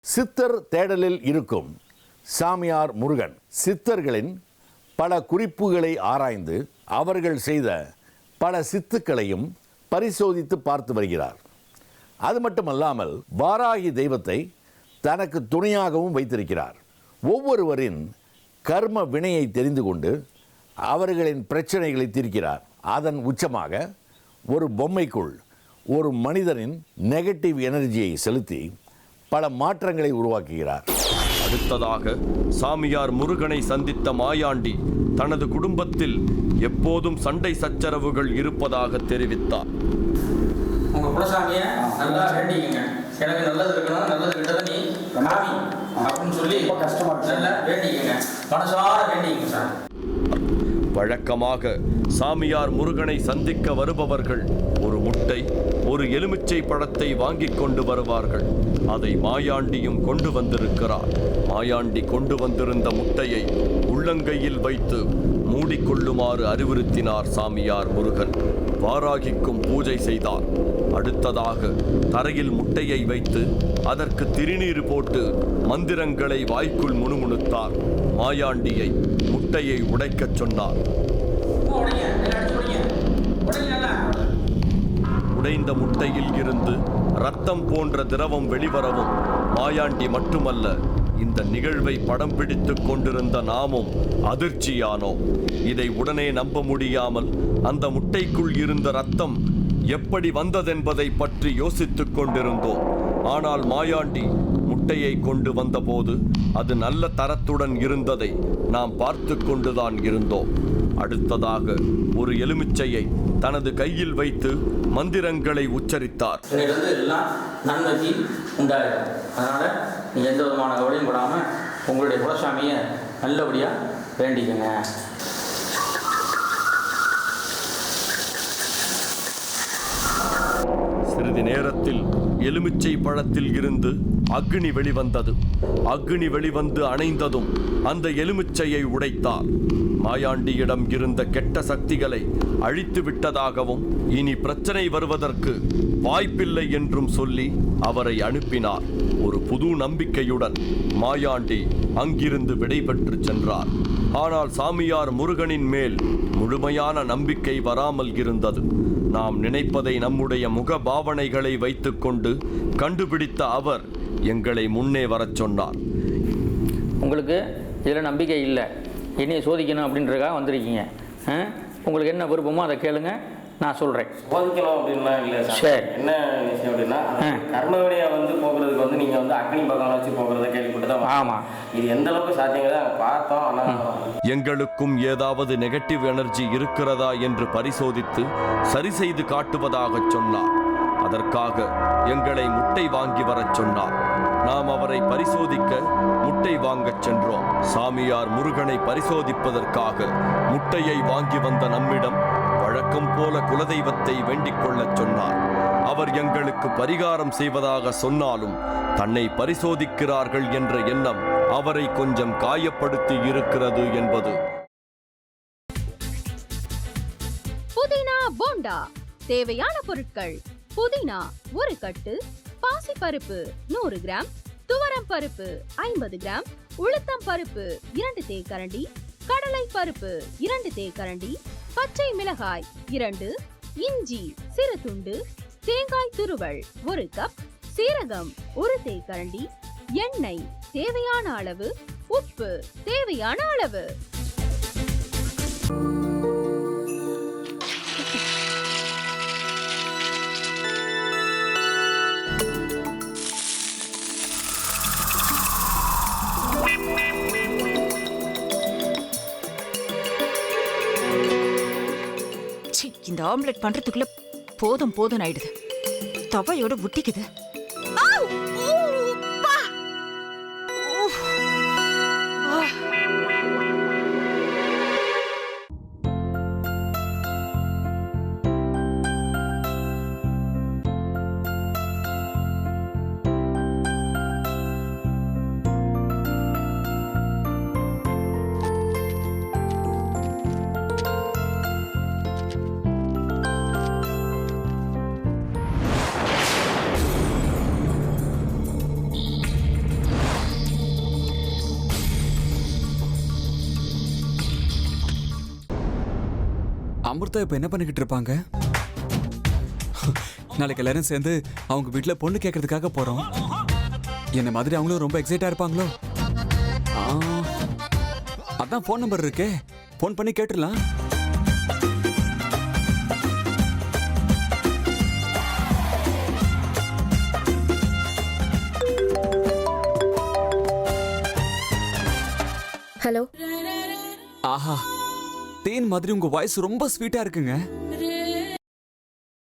சித்தர் தேடலில் இருக்கும் சாமியார் முருகன் சித்தர்களின் பல குறிப்புகளை ஆராய்ந்து அவர்கள் செய்த பல சித்துக்களையும் பரிசோதித்து பார்த்து வருகிறார். அது மட்டுமல்லாமல் வாராகி தெய்வத்தை தனக்கு துணையாகவும் வைத்திருக்கிறார். ஒவ்வொருவரின் கர்ம வினையை தெரிந்து கொண்டு அவர்களின் பிரச்சனைகளை தீர்க்கிறார். அதன் உச்சமாக ஒரு பொம்மைக்குள் ஒரு மனிதனின் நெகட்டிவ் எனர்ஜியை செலுத்தி பல மாற்றங்களை உருவாக்குகிறார். அடுத்ததாக சாமியார் முருகனை சந்தித்த மாயாண்டி தனது குடும்பத்தில் எப்போதும் சண்டை சச்சரவுகள் இருப்பதாக தெரிவித்தார். உங்க குலசாமியை நல்லா வேண்டிக்கங்க, எனக்கு நல்லது இருக்கணும், நல்லது கிட்டதை நீ சாமி அப்படின்னு சொல்லி கஷ்டமா நல்லா வேண்டிக்கங்க, மனசார வேண்டிக்கங்க சார். வழக்கமாக சாமியார் முருகனை சந்திக்க வருபவர்கள் ஒரு முட்டை, ஒரு எலுமிச்சை பழத்தை வாங்கிக் கொண்டு வருவார்கள். அதை மாயாண்டியும் கொண்டு வந்திருக்கிறார். மாயாண்டி கொண்டு வந்திருந்த முட்டையை உள்ளங்கையில் வைத்து மூடிக்கொள்ளுமாறு அறிவுறுத்தினார் சாமியார் முருகன். வாராகிக்கும் பூஜை செய்தார். அடுத்ததாக தரையில் முட்டையை வைத்து அதற்கு திருநீர் போட்டு மந்திரங்களை வாய்க்குள் முணுமுணுத்தார். மாயாண்டியை முட்டையை உடைக்கச் சொன்னார். உடைந்த முட்டையில் இருந்து இரத்தம் போன்ற திரவம் வெளிவரவும் மாயாண்டி மட்டுமல்ல, இந்த நிகழ்வை படம் பிடித்து கொண்டிருந்த நாமும் அதிர்ச்சியானோம். இதை உடனே நம்ப முடியாமல் அந்த முட்டைக்குள் இருந்த இரத்தம் எப்படி வந்ததென்பதை பற்றி யோசித்துக் கொண்டிருந்தோம். ஆனால் மாயாண்டி முட்டையை கொண்டு வந்தபோது அது நல்ல தரத்துடன் இருந்ததை நாம் பார்த்து கொண்டுதான் இருந்தோம். அடுத்ததாக ஒரு எலுமிச்சையை தனது கையில் வைத்து மந்திரங்களை உச்சரித்தார். எல்லாம் நன்மைக்கு உண்டாயிடும். அதனால நீ எந்த விதமான கவலையும் படாமல் உங்களுடைய குலசாமியை நல்லபடியாக வேண்டிக்கங்க. சிறிது நேரத்தில் எலுமிச்சை பழத்தில் இருந்து அக்னி வெளிவந்தது. அக்னி வெளிவந்து அணைந்ததும் அந்த எலுமிச்சையை உடைத்தார். மாயாண்டியிடம் இருந்த கெட்ட சக்திகளை அழித்து விட்டதாகவும் இனி பிரச்சனை வருவதற்கு வாய்ப்பில்லை என்றும் சொல்லி அவரை அனுப்பினார். ஒரு புது நம்பிக்கையுடன் மாயாண்டி அங்கிருந்து விடைபெற்று சென்றார். ஆனால் சாமியார் முருகனின் மேல் முழுமையான நம்பிக்கை வராமல் இருந்தது. நாம் நினைப்பதை நம்முடைய முக பாவனைகளை வைத்துக்கொண்டு கண்டுபிடித்த அவர் எங்களை முன்னே வரச் சொன்னார். உங்களுக்கு இதில் நம்பிக்கை இல்லை, என்னையை சோதிக்கணும் அப்படின்றதுக்காக வந்திருக்கீங்க. உங்களுக்கு என்ன விருப்பமோ அதை கேளுங்க, நான் சொல்கிறேன். சோதிக்கணும் அப்படின்லாம் இல்லை சார். சரி, என்ன விஷயம் அப்படின்னா கர்மவினையை போகிறதுக்கு நீங்கள் அக்னி பகவான் வச்சு போகிறத கேள்விப்பட்டுதான். ஆமாம், இது எந்த அளவுக்கு சாத்தியங்கிறத பார்த்தோம். ஆனால் எங்களுக்கும் ஏதாவது நெகட்டிவ் எனர்ஜி இருக்கிறதா என்று பரிசோதித்து சரி செய்து காட்டுவதாக சொன்னார். அதற்காக எங்களை முட்டை வாங்கி வரச் சொன்னார். நாம் அவரை பரிசோதிக்க முட்டை வாங்கச் சென்றோம். சாமியார் முருகனை பரிசோதிப்பதற்காக முட்டையை வாங்கி வந்த நம்மிடம் வழக்கம் போல குலதெய்வத்தை வேண்டிக் கொள்ளச் சொன்னார். அவர் எங்களுக்கு பரிகாரம் செய்வதாக சொன்னாலும் தன்னை பரிசோதிக்கிறார்கள் என்ற எண்ணம் அவரை கொஞ்சம் காயப்படுத்தி இருக்கிறது என்பது. புதினா போண்டா தேவையான பொருட்கள்: புதினா 1 கட்டு, பாசிப்பருப்பு 100 கிராம், துவரம் பருப்பு 50 கிராம், உளுத்தம் பருப்பு 2 தேக்கரண்டி, கடலை பருப்பு 2 தேக்கரண்டி, பச்சை மிளகாய் 2, இஞ்சி சிறு துண்டு, தேங்காய் துருவல் 1 கப், சீரகம் 1 தேக்கரண்டி, எண்ணெய் தேவையான அளவு, உப்பு தேவையான அளவு. இந்த ஆம்லெட் பண்றதுக்குள்ள போதும் போதும் ஆயிடுது. தவையோட ஒட்டிக்குது. அமிர்தா இப்ப என்ன பண்ணிக்கிட்டு இருப்பாங்க? நாளைக்கு எல்லாரும் சேர்ந்து அவங்க வீட்டுல பொண்ணு கேட்கறதுக்காக போறோம். என்ன மாதிரி அவங்களும் ரொம்ப எக்ஸைட்டா இருப்பாங்களோ? அதான் ஃபோன் நம்பர் இருக்கே, ஃபோன் பண்ணி கேட்டுடலாம். ஹலோ. ஆஹா, தேன் மாதிரி உங்க வாய்ஸ் ரொம்ப ஸ்வீட்டா இருக்குங்க.